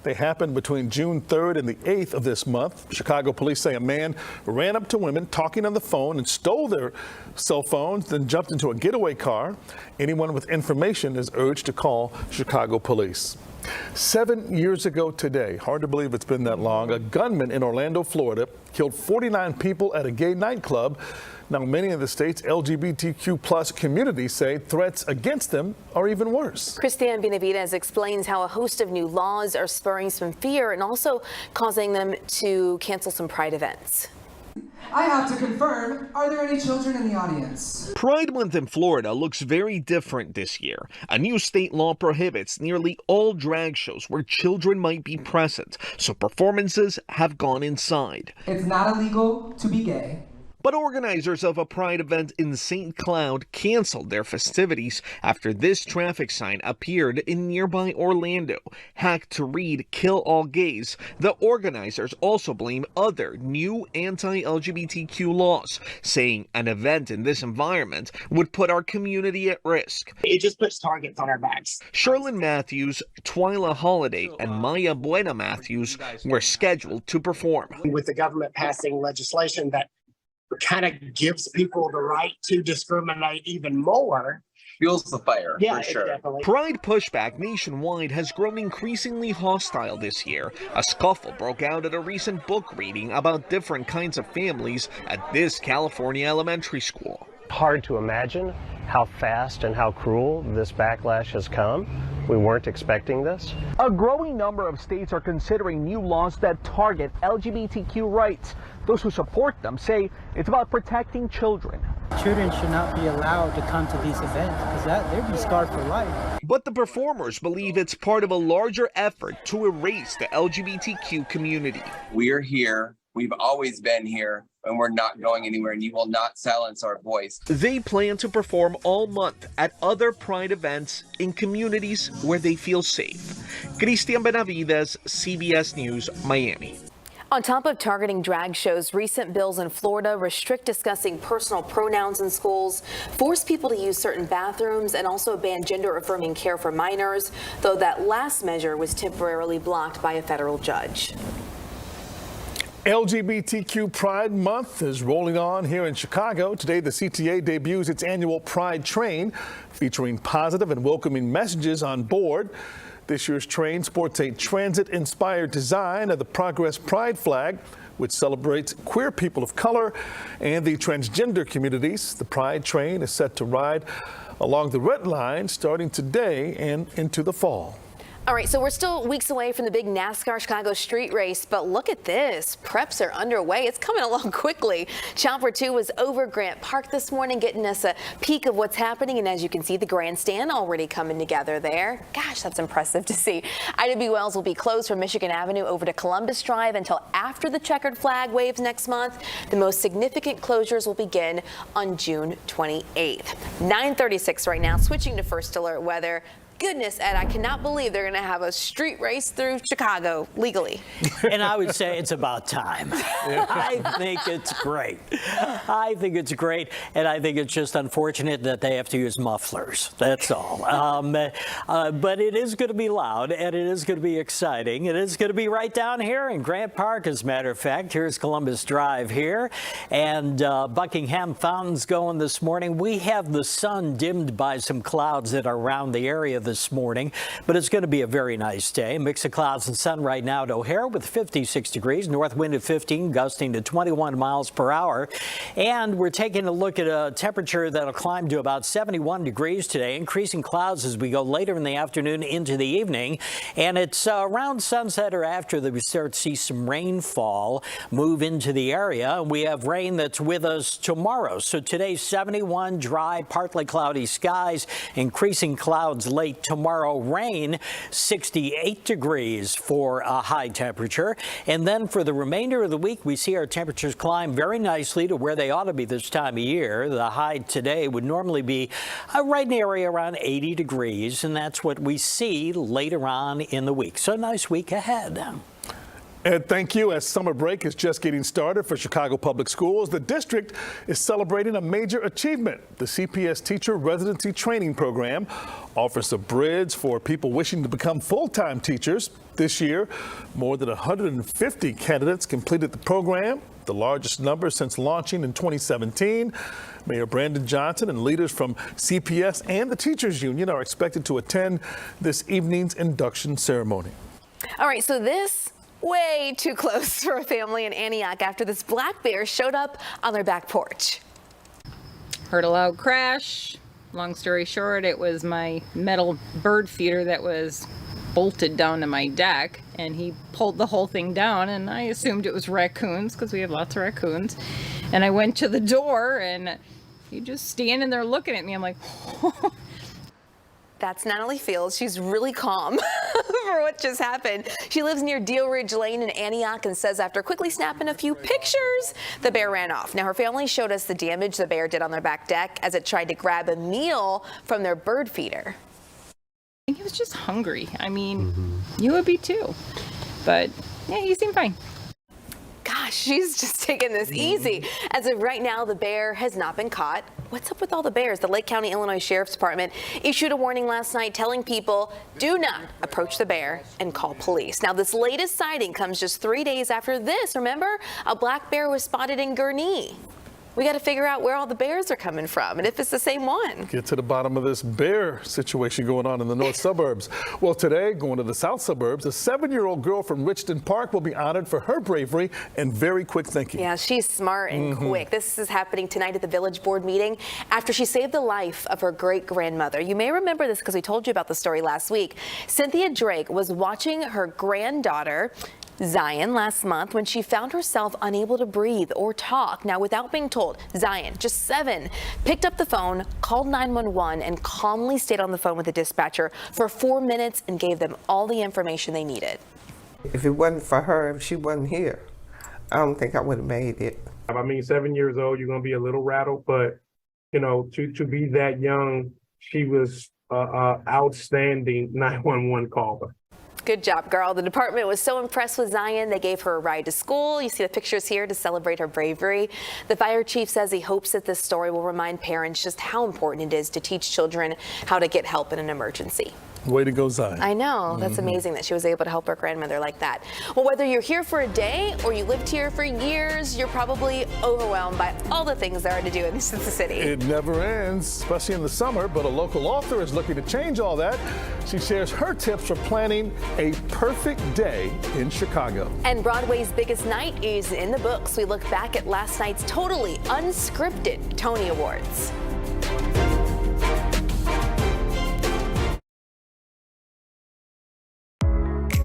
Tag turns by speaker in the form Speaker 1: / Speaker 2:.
Speaker 1: They happened between June 3rd and the 8th of this month. Chicago police say a man ran up to women talking on the phone and stole their cell phones, then jumped into a getaway car. Anyone with information is urged to call Chicago police. 7 years ago today, hard to believe it's been that long, a gunman in Orlando, Florida, killed 49 people at a gay nightclub. Now, many of the state's LGBTQ plus communities say threats against them are even worse.
Speaker 2: Christiane Benavides explains how a host of new laws are spurring some fear and also causing them to cancel some Pride events.
Speaker 3: I have to confirm, are there any children in the audience?
Speaker 4: Pride Month in Florida looks very different this year. A new state law prohibits nearly all drag shows where children might be present, so performances have gone inside.
Speaker 3: It's not illegal to be gay.
Speaker 4: But organizers of a Pride event in St. Cloud canceled their festivities after this traffic sign appeared in nearby Orlando. Hacked to read "Kill All Gays," the organizers also blame other new anti-LGBTQ laws, saying an event in this environment would put our community at risk.
Speaker 5: It just puts targets on our backs.
Speaker 4: Sherlyn Matthews, Twyla Holiday, and Maya Buena Matthews were scheduled to perform.
Speaker 5: With the government passing legislation that kind of gives people the right to discriminate even more.
Speaker 6: Fuels the fire,
Speaker 5: Yeah,
Speaker 6: for sure.
Speaker 5: Definitely.
Speaker 4: Pride pushback nationwide has grown increasingly hostile this year. A scuffle broke out at a recent book reading about different kinds of families at this California elementary school.
Speaker 7: Hard to imagine how fast and how cruel this backlash has come. We weren't expecting this.
Speaker 8: A growing number of states are considering new laws that target LGBTQ rights. Those who support them say it's about protecting children.
Speaker 9: Children should not be allowed to come to these events because they'll be scarred for life.
Speaker 4: But the performers believe it's part of a larger effort to erase the LGBTQ community.
Speaker 6: We're here. We've always been here, and we're not going anywhere, and you will not silence our voice.
Speaker 4: They plan to perform all month at other Pride events in communities where they feel safe. Christiane Benavides, CBS News, Miami.
Speaker 2: On top of targeting drag shows, recent bills in Florida restrict discussing personal pronouns in schools, force people to use certain bathrooms, and also ban gender-affirming care for minors, though that last measure was temporarily blocked by a federal judge.
Speaker 1: LGBTQ Pride Month is rolling on here in Chicago. Today, the CTA debuts its annual Pride Train, featuring positive and welcoming messages on board. This year's train sports a transit-inspired design of the Progress Pride flag, which celebrates queer people of color and the transgender communities. The Pride Train is set to ride along the Red Line starting today and into the fall.
Speaker 2: All right, so we're still weeks away from the big NASCAR Chicago street race, but look at this. Preps are underway. It's coming along quickly. Channel 4 2 was over Grant Park this morning, getting us a peek of what's happening. And as you can see, the grandstand already coming together there. Gosh, that's impressive to see. Ida B. Wells will be closed from Michigan Avenue over to Columbus Drive until after the checkered flag waves next month. The most significant closures will begin on June 28th. 9:36 right now, switching to First Alert weather. Goodness, Ed, I cannot believe they're going to have a street race through Chicago legally.
Speaker 10: And I would say it's about time. I think it's great. I think it's great, and I think it's just unfortunate that they have to use mufflers. That's all. But it is going to be loud, and it is going to be exciting. It is going to be right down here in Grant Park, as a matter of fact. Here's Columbus Drive here, and Buckingham Fountain's going this morning. We have the sun dimmed by some clouds that are around the area this morning, but it's going to be a very nice day. Mix of clouds and sun right now at O'Hare with 56 degrees, north wind at 15, gusting to 21 miles per hour. And we're taking a look at a temperature that'll climb to about 71 degrees today, increasing clouds as we go later in the afternoon into the evening. And it's around sunset or after that we start to see some rainfall move into the area. And we have rain that's with us tomorrow. So today, 71, dry, partly cloudy skies, increasing clouds late tomorrow, rain, 68 degrees for a high temperature. And then for the remainder of the week, we see our temperatures climb very nicely to where they ought to be this time of year. The high today would normally be right in the area around 80 degrees, and that's what we see later on in the week. So nice week ahead.
Speaker 1: Ed, thank you. As summer break is just getting started for Chicago Public Schools, the district is celebrating a major achievement. The CPS Teacher Residency Training Program offers a bridge for people wishing to become full-time teachers. This year, more than 150 candidates completed the program, the largest number since launching in 2017. Mayor Brandon Johnson and leaders from CPS and the Teachers Union are expected to attend this evening's induction ceremony.
Speaker 2: All right, so this way too close for a family in Antioch after this black bear showed up on their back porch.
Speaker 11: Heard a loud crash. Long story short, it was my metal bird feeder that was bolted down to my deck, and he pulled the whole thing down, and I assumed it was raccoons because we have lots of raccoons. And I went to the door, and he just standing there looking at me. I'm like,
Speaker 2: That's Natalie Fields. She's really calm for what just happened. She lives near Deal Ridge Lane in Antioch and says after quickly snapping a few pictures, the bear ran off. Now, her family showed us the damage the bear did on their back deck as it tried to grab a meal from their bird feeder.
Speaker 11: I think he was just hungry. I mean, you would be too. But yeah, he seemed fine.
Speaker 2: Gosh, she's just taking this easy. As of right now, the bear has not been caught. What's up with all the bears? The Lake County, Illinois Sheriff's Department issued a warning last night telling people do not approach the bear and call police. Now, this latest sighting comes just 3 days after this. Remember, a black bear was spotted in Gurnee. We got to figure out where all the bears are coming from and if it's the same one.
Speaker 1: Get to the bottom of this bear situation going on in the north suburbs. Well, today, going to the south suburbs, a 7-year-old girl from Richton Park will be honored for her bravery and very quick thinking.
Speaker 2: Yeah, she's smart and quick. This is happening tonight at the village board meeting after she saved the life of her great-grandmother. You may remember this because we told you about the story last week. Cynthia Drake was watching her granddaughter Zion last month when she found herself unable to breathe or talk. Now, without being told, Zion, just 7, picked up the phone, called 911, and calmly stayed on the phone with the dispatcher for 4 minutes and gave them all the information they needed.
Speaker 12: If it wasn't for her, if she wasn't here, I don't think I would have made it.
Speaker 13: I mean, 7 years old, you're going to be a little rattled, but, you know, to be that young, she was outstanding 911 caller.
Speaker 2: Good job, girl. The department was so impressed with Zion, they gave her a ride to school. You see the pictures here to celebrate her bravery. The fire chief says he hopes that this story will remind parents just how important it is to teach children how to get help in an emergency.
Speaker 1: Way to go, Zion.
Speaker 2: I know. That's amazing that she was able to help her grandmother like that. Well, whether you're here for a day or you lived here for years, you're probably overwhelmed by all the things there are to do in the city.
Speaker 1: It never ends, especially in the summer, but a local author is looking to change all that. She shares her tips for planning a perfect day in Chicago.
Speaker 2: And Broadway's biggest night is in the books. We look back at last night's totally unscripted Tony Awards.